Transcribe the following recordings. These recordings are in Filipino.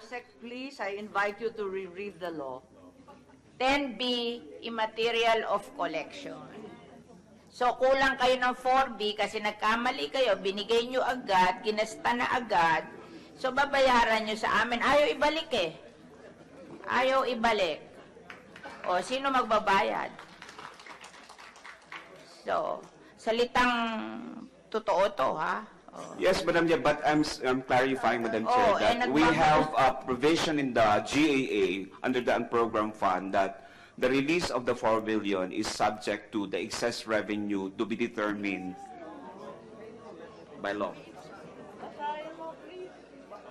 Usec, please, I invite you to reread the law. 10B, immaterial of collection. So, kulang kayo ng 4B kasi nagkamali kayo, binigay nyo agad, ginasta na agad. So, babayaran nyo sa amin. Ayaw ibalik eh. Ayaw ibalik. O, sino magbabayad? So, salitang totoo to, ha? Oh. Yes, Madam Chair, but I'm clarifying, Madam Chair, that we have a provision in the GAA under the program fund that the release of the 4 billion is subject to the excess revenue to be determined by law. Basahin mo, please.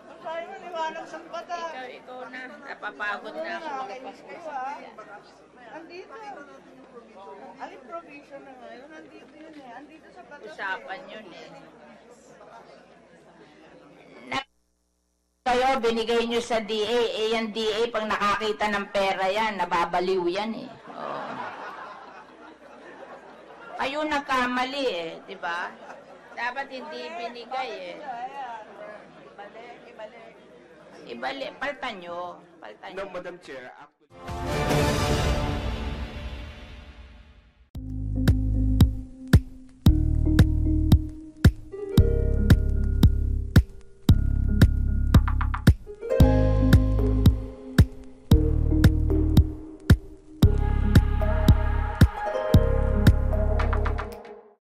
Basahin mo, liwanag sa bata. Ikaw na. Napapagod na ako. Nakakainis kayo, ha? Andito. Aling provision na ngayon? Andito yun eh. Andito sa bata. Usapan yun eh. Kayo, binigay nyo sa DA. Eh, yung DA, pag nakakita ng pera yan, nababaliw yan eh. Oh. Kayo nagkamali eh, di ba? Dapat hindi binigay eh. Ibalik. Ibalik, paltan nyo. Paltan nyo. No, Madam Chair,